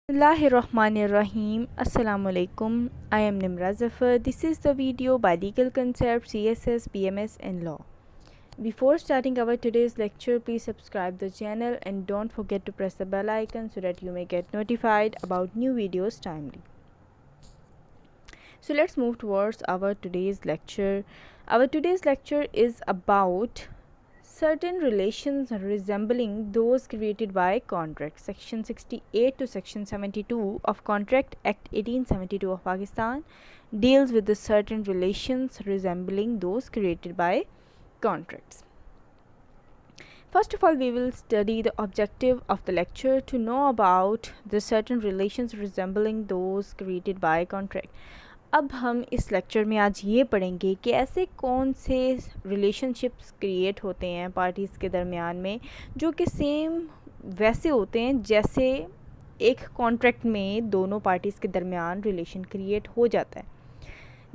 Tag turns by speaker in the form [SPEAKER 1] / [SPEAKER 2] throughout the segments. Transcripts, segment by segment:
[SPEAKER 1] Bismillahirrahmanirrahim. Assalamu alaikum. I am Nimra Zafar. This is the video by Legal Concept, CSS, BMS and Law. Before starting our today's lecture, please subscribe the channel and don't forget to press the bell icon so that you may get notified about new videos timely. So let's move towards our today's lecture. Our today's lecture is about certain relations resembling those created by contract. Section 68 to section 72 of Contract Act 1872 of Pakistan deals with the certain relations resembling those created by contracts. First of all, we will study the objective of the lecture to know about the certain relations resembling those created by contract. अब हम इस lecture में आज ये पढ़ेंगे कि ऐसे कौन से रिलेशनशिप्स क्रिएट होते हैं पार्टीज़ के दरमियान में जो कि सेम वैसे होते हैं जैसे एक कॉन्ट्रैक्ट में दोनों पार्टीज़ के दरमियान रिलेशन क्रिएट हो जाता है।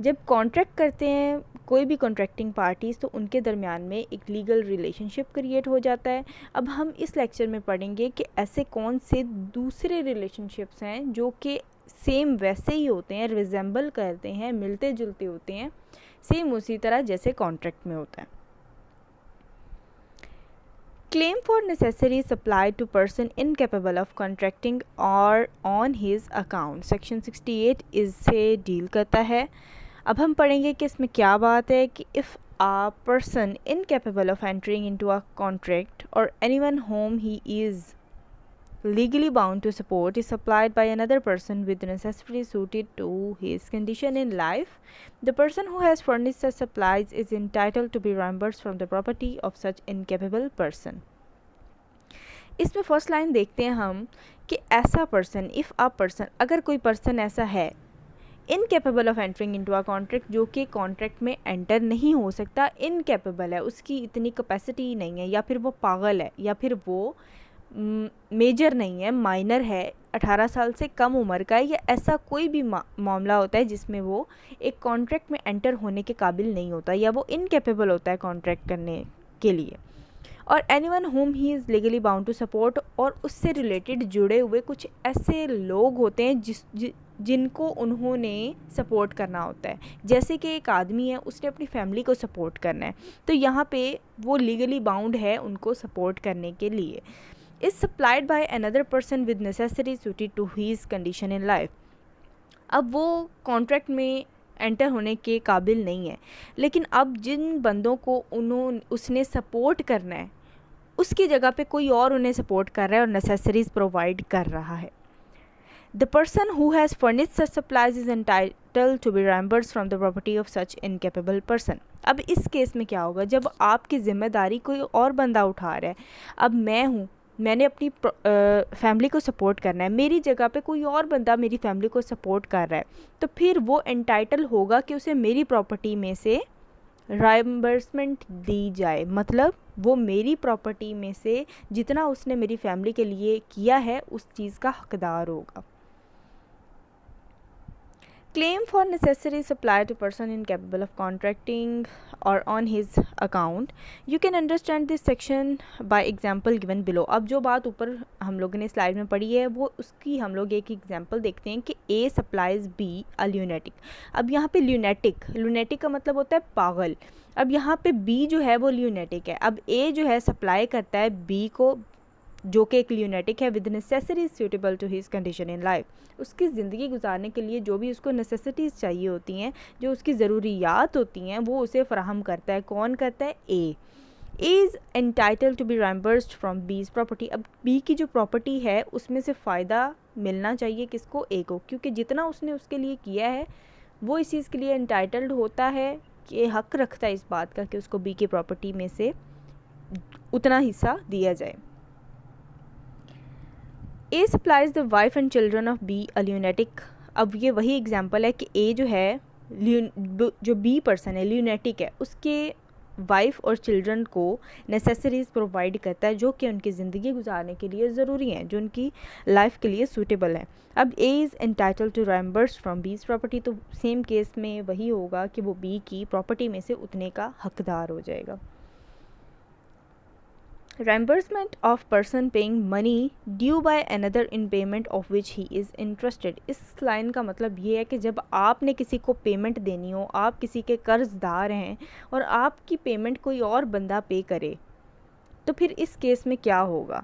[SPEAKER 1] जब कॉन्ट्रैक्ट करते हैं कोई भी कॉन्ट्रैक्टिंग पार्टीज़ तो उनके दरमियान में एक लीगल रिलेशनशिप क्रिएट हो जाता है। अब हम इस लेक्चर में पढ़ेंगे कि ऐसे कौन से दूसरे रिलेशनशिप्स हैं जो कि सेम वैसे ही होते हैं, रिजेंबल करते हैं, मिलते जुलते होते हैं, सेम उसी तरह जैसे कॉन्ट्रैक्ट में होता है। Claim for necessaries apply to person incapable of contracting और ऑन हिज अकाउंट, सेक्शन 68 इससे डील करता है। अब हम पढ़ेंगे कि इसमें क्या बात है कि if a person incapable of entering into a contract or anyone whom he is legally bound to support is supplied by another person with the necessities suited to his condition in life, the person who has furnished such supplies is entitled to be reimbursed from the property of such incapable person. इसमें first line देखते हैं हम कि ऐसा person, if a person, अगर कोई person ऐसा है incapable of entering into a contract, जो कि कॉन्ट्रैक्ट में एंटर नहीं हो सकता, इनकेपेबल है, उसकी इतनी कैपेसिटी नहीं है, या फिर वो पागल है, या फिर वो मेजर नहीं है, माइनर है, 18 साल से कम उम्र का है, या ऐसा कोई भी मामला होता है जिसमें वो एक कॉन्ट्रैक्ट में एंटर होने के काबिल नहीं होता, या वो इनकेपेबल होता है कॉन्ट्रैक्ट करने के लिए। और anyone whom he is legally bound to support, और उससे रिलेटेड जुड़े हुए कुछ ऐसे लोग होते हैं जिनको उन्होंने सपोर्ट करना होता है। जैसे कि एक आदमी है, उसने अपनी फैमिली को सपोर्ट करना है, तो यहाँ पे वो लीगली बाउंड है उनको सपोर्ट करने के लिए। Is supplied by another person with necessary suited to his condition in life. अब वो कॉन्ट्रैक्ट में एंटर होने के काबिल नहीं है, लेकिन अब जिन बंदों को उसने सपोर्ट करना है उसकी जगह पे कोई और उन्हें सपोर्ट कर रहा है और नेसेसरीज प्रोवाइड कर रहा है। The person who has furnished such supplies is entitled to be reimbursed from the property of such incapable person. अब इस केस में क्या होगा, जब आपकी ज़िम्मेदारी कोई और बंदा उठा रहा है, अब मैं हूँ, मैंने अपनी फैमिली को सपोर्ट करना है, मेरी जगह पे कोई और बंदा मेरी फैमिली को सपोर्ट कर रहा है, तो फिर वो एंटाइटल होगा कि उसे मेरी प्रॉपर्टी में से राइम्बर्समेंट दी जाए। मतलब वो मेरी प्रॉपर्टी में से जितना उसने मेरी फैमिली के लिए किया है उस चीज़ का हकदार होगा। Claim for necessary supply to person incapable of contracting or on his account. You can understand this section by example given below. अब जो बात ऊपर हम लोगों ने स्लाइड में पढ़ी है वो उसकी हम लोग एक एग्जांपल देखते हैं कि A supplies B a lunatic. अब यहाँ पे lunatic का मतलब होता है पागल। अब यहाँ पे B जो है वो lunatic है। अब A जो है सप्लाई करता है B को, जो कि एक ल्यूनेटिक है, with necessaries suitable to his condition in life. उसकी ज़िंदगी गुजारने के लिए जो भी उसको नेसेसिटीज़ चाहिए होती हैं, जो उसकी ज़रूरियात होती हैं, वो उसे फ़राहम करता है। कौन करता है? A is entitle to be reimbursed from B's property. अब बी की जो प्रॉपर्टी है उसमें से फ़ायदा मिलना चाहिए किसको? ए को, क्योंकि जितना उसने उसके लिए किया है वो इस चीज़ के लिए एंटाइटल्ड होता है कि हक़ रखता है इस बात का कि उसको बी की प्रॉपर्टी में से उतना हिस्सा दिया जाए। A supplies the wife and children of B a lunatic. अब ये वही एग्जांपल है कि ए जो है, जो बी पर्सन है, ल्यूनेटिक है, उसके वाइफ और चिल्ड्रन को नेसेसरीज प्रोवाइड करता है जो कि उनकी ज़िंदगी गुजारने के लिए ज़रूरी हैं, जो उनकी लाइफ के लिए सूटेबल है। अब A is entitle to reimburse from B's property, तो सेम केस में वही होगा कि वो बी की प्रॉपर्टी में से उतने का हकदार हो जाएगा। reimbursement of person paying money due by another in payment of which he is interested। इस लाइन का मतलब ये है कि जब आपने किसी को पेमेंट देनी हो, आप किसी के कर्जदार हैं और आपकी पेमेंट कोई और बंदा पे करे, तो फिर इस केस में क्या होगा।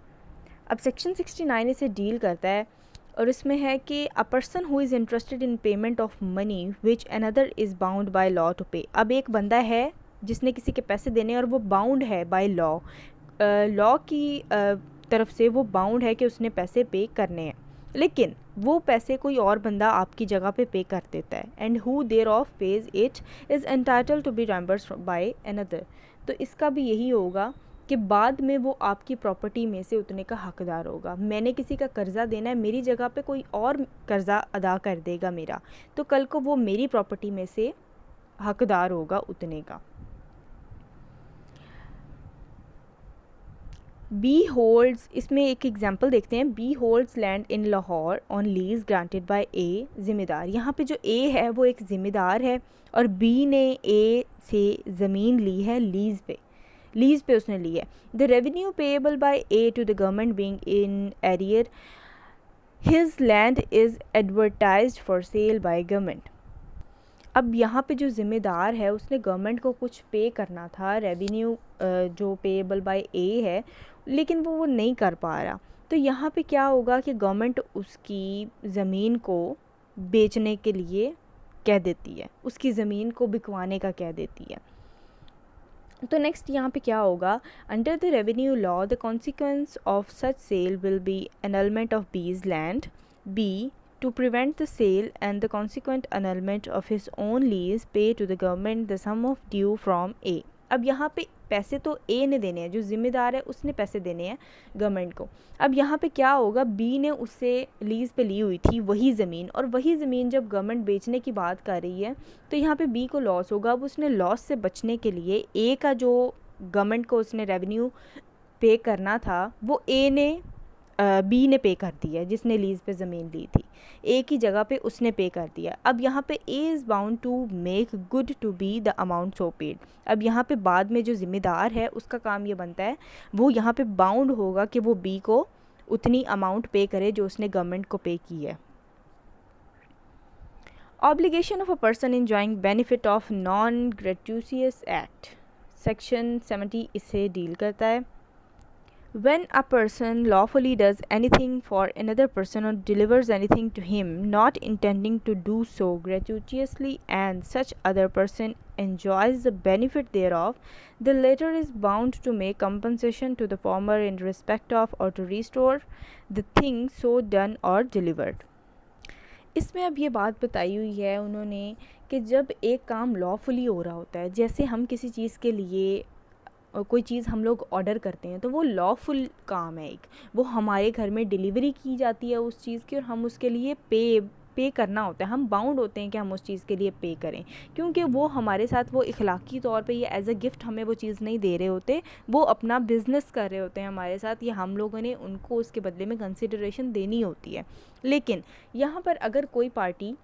[SPEAKER 1] अब सेक्शन 69 इसे डील करता है और इसमें है कि a person who is interested in payment of money which another is bound by law to pay. अब एक बंदा है जिसने किसी के पैसे देने और वो बाउंड है बाय लॉ, लॉ की तरफ से वो बाउंड है कि उसने पैसे पे करने हैं, लेकिन वो पैसे कोई और बंदा आपकी जगह पे कर देता है, and who therefore pays it is entitled to be reimbursed by another. तो इसका भी यही होगा कि बाद में वो आपकी प्रॉपर्टी में से उतने का हकदार होगा। मैंने किसी का कर्ज़ा देना है, मेरी जगह पे कोई और कर्ज़ा अदा कर देगा मेरा, तो कल को वो मेरी प्रॉपर्टी में से हकदार होगा उतने का। बी होल्ड्स, इसमें एक एग्जांपल देखते हैं। B holds land in Lahore on lease granted by A, ज़िम्मेदार। यहाँ पे जो ए है वो एक ज़िम्मेदार है और बी ने ए से ज़मीन ली है लीज़ पे उसने ली है। The revenue payable by A to the government being in arrear, his land is advertised for sale by government. अब यहाँ पे जो ज़िम्मेदार है उसने गवर्नमेंट को कुछ पे करना था, रेवेन्यू जो पेएबल बाय ए है, लेकिन वो नहीं कर पा रहा। तो यहाँ पे क्या होगा कि गवर्नमेंट उसकी ज़मीन को बेचने के लिए कह देती है, उसकी ज़मीन को बिकवाने का कह देती है। तो नेक्स्ट यहाँ पे क्या होगा, under the revenue law the consequence of such sale will be annulment of B's land, B to prevent the sale and the consequent annulment of his own lease pay to the government the sum of due from A। अब यहाँ पे पैसे तो ए ने देने हैं, जो ज़िम्मेदार है उसने पैसे देने हैं गवर्नमेंट को। अब यहाँ पे क्या होगा, बी ने उससे लीज़ पे ली हुई थी वही ज़मीन, और वही ज़मीन जब गवर्नमेंट बेचने की बात कर रही है तो यहाँ पे बी को लॉस होगा। अब उसने लॉस से बचने के लिए ए का जो गवर्नमेंट को उसने रेवेन्यू पे करना था वो ए ने बी ने पे कर दिया, जिसने लीज़ पे ज़मीन ली थी, ए की जगह पे उसने पे कर दिया। अब यहाँ पे A is bound to make good to B the amount so paid. अब यहाँ पे बाद में जो ज़िम्मेदार है उसका काम ये बनता है, वो यहाँ पे बाउंड होगा कि वो बी को उतनी अमाउंट पे करे जो उसने गवर्नमेंट को पे की है। Obligation of a person enjoying benefit of non gratuitous act, section 70 इसे डील करता है। When a person lawfully does anything for another person or delivers anything to him, not intending to do so gratuitously, and such other person enjoys the benefit thereof, the latter is bound to make compensation to the former in respect of or to restore the thing so done or delivered। इसमें अब ये बात बताई हुई है उन्होंने कि जब एक काम लॉफुली हो रहा होता है, जैसे हम किसी चीज़ के लिए कोई चीज़ हम लोग ऑर्डर करते हैं तो वो लॉफुल काम है, एक वो हमारे घर में डिलीवरी की जाती है उस चीज़ की और हम उसके लिए पे करना होता है, हम बाउंड होते हैं कि हम उस चीज़ के लिए पे करें, क्योंकि वो हमारे साथ वो इखलाकी तौर पे ये एज अ गिफ्ट हमें वो चीज़ नहीं दे रहे होते, वो अपना बिज़नेस कर रहे होते हैं हमारे साथ, ये हम लोगों ने उनको उसके बदले में कंसिडरेशन देनी होती है। लेकिन यहाँ पर अगर कोई पार्टी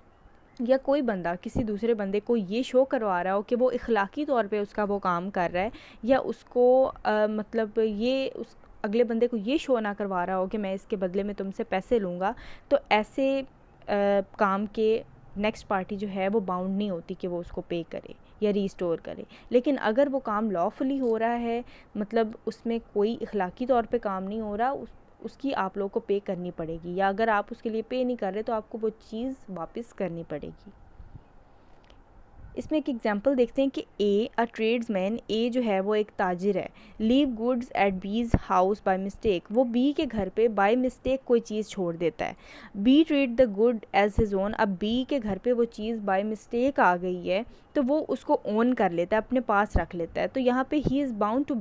[SPEAKER 1] या कोई बंदा किसी दूसरे बंदे को ये शो करवा रहा हो कि वो इखलाकी तौर पे उसका वो काम कर रहा है, या उसको मतलब ये उस अगले बंदे को ये शो ना करवा रहा हो कि मैं इसके बदले में तुमसे पैसे लूँगा, तो ऐसे काम के नेक्स्ट पार्टी जो है वो बाउंड नहीं होती कि वो उसको पे करे या रीस्टोर करे। लेकिन अगर वो काम लॉफुली हो रहा है, मतलब उसमें कोई इखलाकी तौर पे काम नहीं हो रहा, उसकी आप लोगों को पे करनी पड़ेगी, या अगर आप उसके लिए पे नहीं कर रहे तो आपको वो चीज़ वापस करनी पड़ेगी। इसमें एक एग्जांपल देखते हैं कि अ ट्रेड्समैन, ए जो है वो एक ताजिर है, लीव गुड्स एट बीज हाउस बाय मिस्टेक, वो बी के घर पे बाय मिस्टेक कोई चीज़ छोड़ देता है। B treat the good as his own, अब बी के घर पे वो चीज़ बाय मिस्टेक आ गई है तो वो उसको ओन कर लेता है, अपने पास रख लेता है। तो यहाँ पे ही इज़ बाउंड टू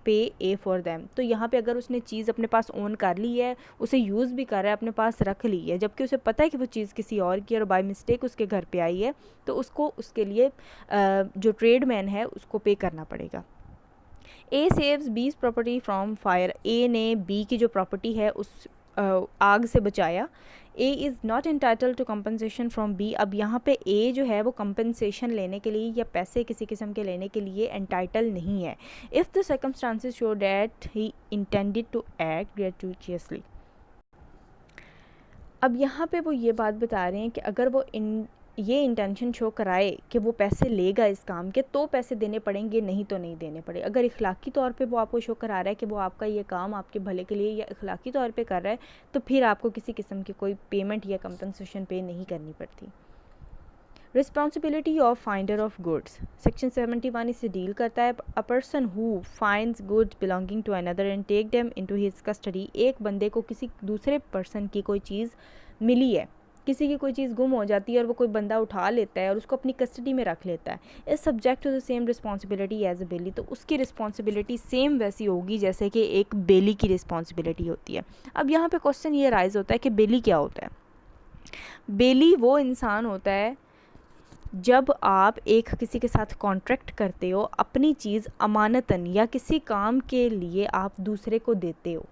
[SPEAKER 1] पे ए फॉर देम। तो यहाँ पे अगर उसने चीज़ अपने पास ओन कर ली है, उसे यूज़ भी कर रहा है, अपने पास रख ली है, जबकि उसे पता है कि वो चीज़ किसी और की और बाय मिस्टेक उसके घर पे आई है, तो उसको उसके लिए जो ट्रेडमैन है उसको पे करना पड़ेगा। ए सेव्स बीज प्रॉपर्टी फ्रॉम फायर, ए ने बी की जो प्रॉपर्टी है उस आग से बचाया। A is not entitled to compensation from B. अब यहाँ पे ए जो है वो कंपनसेशन लेने के लिए या पैसे किसी किस्म के लेने के लिए एंटाइटल नहीं है। If the circumstances show that he intended to act gratuitously. अब यहाँ पे वो ये बात बता रहे हैं कि अगर वो ये इंटेंशन शो कराए कि वो पैसे लेगा इस काम के, तो पैसे देने पड़ेंगे, नहीं तो नहीं देने पड़े। अगर इखलाकी तौर पे वो आपको शो करा रहा है कि वो आपका ये काम आपके भले के लिए या इखलाकी तौर पे कर रहा है, तो फिर आपको किसी किस्म की कोई पेमेंट या कंपनसेशन पे नहीं करनी पड़ती। Responsibility of finder of goods, section 71 इससे डील करता है। A person who finds goods belonging to another and take them into his custody. एक बंदे को किसी दूसरे पर्सन की कोई चीज़ मिली है, किसी की कोई चीज़ गुम हो जाती है और वो कोई बंदा उठा लेता है और उसको अपनी कस्टडी में रख लेता है, is subject to the same responsibility as a bailee. तो उसकी रिस्पॉन्सिबिलिटी सेम वैसी होगी जैसे कि एक बेली की रिस्पॉन्सिबिलिटी होती है। अब यहाँ पे क्वेश्चन ये राइज होता है कि बेली क्या होता है। बेली वो इंसान होता है जब आप एक किसी के साथ कॉन्ट्रैक्ट करते हो, अपनी चीज़ अमानतन या किसी काम के लिए आप दूसरे को देते हो,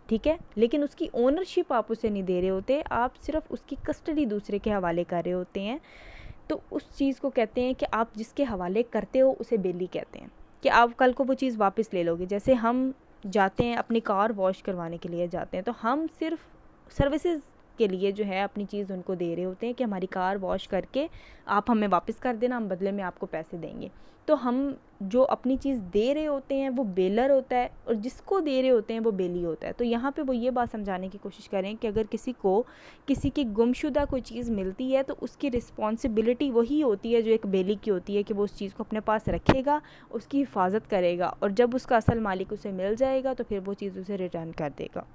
[SPEAKER 1] ठीक है, लेकिन उसकी ओनरशिप आप उसे नहीं दे रहे होते, आप सिर्फ उसकी कस्टडी दूसरे के हवाले कर रहे होते हैं। तो उस चीज़ को कहते हैं कि आप जिसके हवाले करते हो उसे बेली कहते हैं, कि आप कल को वो चीज़ वापस ले लोगे। जैसे हम जाते हैं अपनी कार वॉश करवाने के लिए जाते हैं, तो हम सिर्फ सर्विसेज के लिए जो है अपनी चीज़ उनको दे रहे होते हैं कि हमारी कार वॉश करके आप हमें वापस कर देना, हम बदले में आपको पैसे देंगे। तो हम जो अपनी चीज़ दे रहे होते हैं वो बेलर होता है और जिसको दे रहे होते हैं वो बेली होता है। तो यहाँ पे वो ये बात समझाने की कोशिश करें कि अगर किसी को किसी की गुमशुदा कोई चीज़ मिलती है तो उसकी रिस्पॉन्सिबिलिटी वही होती है जो एक बेली की होती है, कि वो उस चीज़ को अपने पास रखेगा, उसकी हिफाजत करेगा और जब उसका असल मालिक उसे मिल जाएगा तो फिर वो चीज़ उसे रिटर्न कर देगा।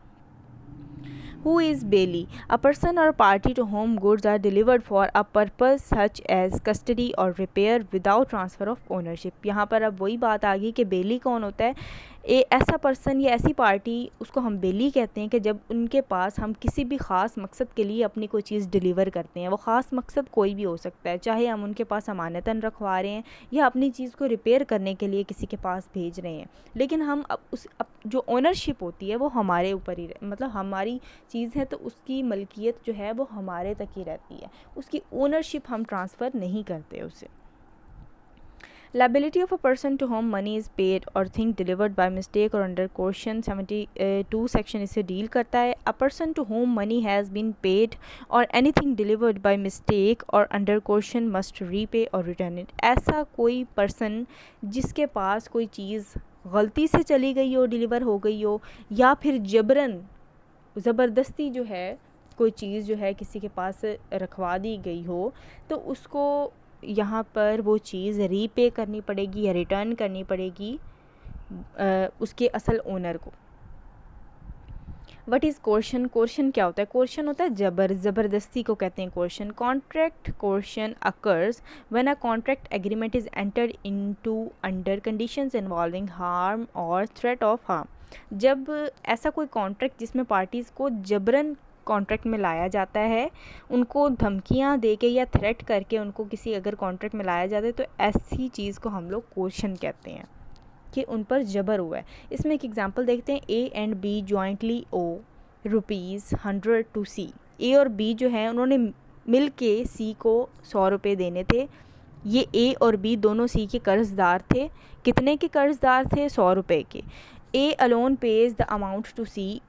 [SPEAKER 1] Who is Bailey? A person or party to whom goods are delivered for a purpose such as custody or repair without transfer of ownership। यहाँ पर अब वही बात आ गई कि बेली कौन होता है। ऐसा पर्सन या ऐसी पार्टी, उसको हम बेली कहते हैं कि जब उनके पास हम किसी भी ख़ास मकसद के लिए अपनी कोई चीज़ डिलीवर करते हैं। वो ख़ास मकसद कोई भी हो सकता है, चाहे हम उनके पास अमानतन रखवा रहे हैं या अपनी चीज़ को रिपेयर करने के लिए किसी के पास भेज रहे हैं, लेकिन हम जो ओनरशिप होती है वो हमारे ऊपर ही, मतलब हमारी चीज़ है तो उसकी मलकियत जो है वो हमारे तक ही रहती है, उसकी ओनरशिप हम ट्रांसफ़र नहीं करते उसे। Liability of a person to whom money is paid or thing delivered by mistake or under question 72 section इससे डील करता है। A person to whom money has been paid or anything delivered by mistake or under question must repay or return it। ऐसा कोई person जिसके पास कोई चीज़ गलती से चली गई हो, डिलीवर हो गई हो, या फिर जबरन ज़बरदस्ती जो है कोई चीज़ जो है किसी के पास रखवा दी गई हो, तो उसको यहाँ पर वो चीज़ रीपे करनी पड़ेगी या रिटर्न करनी पड़ेगी उसके असल ओनर को। What is coercion? कोर्शन क्या होता है? कोर्शन होता है ज़बरदस्ती को कहते हैं coercion. Contract coercion occurs when a contract agreement is entered into under conditions involving harm और थ्रेट ऑफ हार्म। जब ऐसा कोई कॉन्ट्रैक्ट जिसमें पार्टीज़ को जबरन कॉन्ट्रैक्ट में लाया जाता है, उनको धमकियां दे के या थ्रेट करके उनको किसी अगर कॉन्ट्रैक्ट में लाया जाता है, तो ऐसी चीज़ को हम लोग कोर्शन कहते हैं कि उन पर जबर हुआ है। इसमें एक एग्जांपल देखते हैं। A and B jointly owe ₹100 to C. A और बी जो है उन्होंने मिल के सी को 100 रुपये देने थे। ये ए और बी दोनों सी के कर्ज़दार थे। कितने के कर्ज़दार थे? 100 रुपये के। A alone pays the amount to C,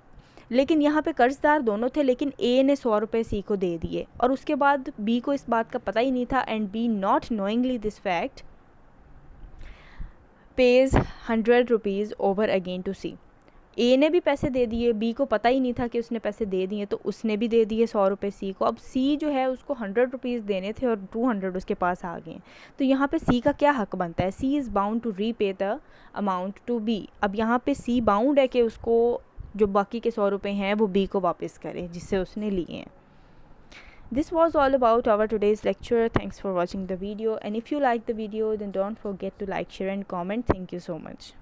[SPEAKER 1] लेकिन यहाँ पे कर्ज़दार दोनों थे, लेकिन ए ने 100 रुपये सी को दे दिए और उसके बाद बी को इस बात का पता ही नहीं था। And B not knowingly this fact pays 100 rupees over again to C. A ने भी पैसे दे दिए, बी को पता ही नहीं था कि उसने पैसे दे दिए, तो उसने भी दे दिए 100 रुपये सी को। अब सी जो है उसको 100 रुपीज़ देने थे और 200 उसके पास आ गए। तो यहाँ पे सी का क्या हक बनता है? C is bound to repay the amount to B. अब यहाँ पे सी बाउंड है कि उसको जो बाकी के 100 रुपये हैं वो बी को वापस करे जिससे उसने लिए हैं। This was all about our today's lecture. Thanks for watching the video, and if you like the video then don't forget to like, share and comment. Thank you so much.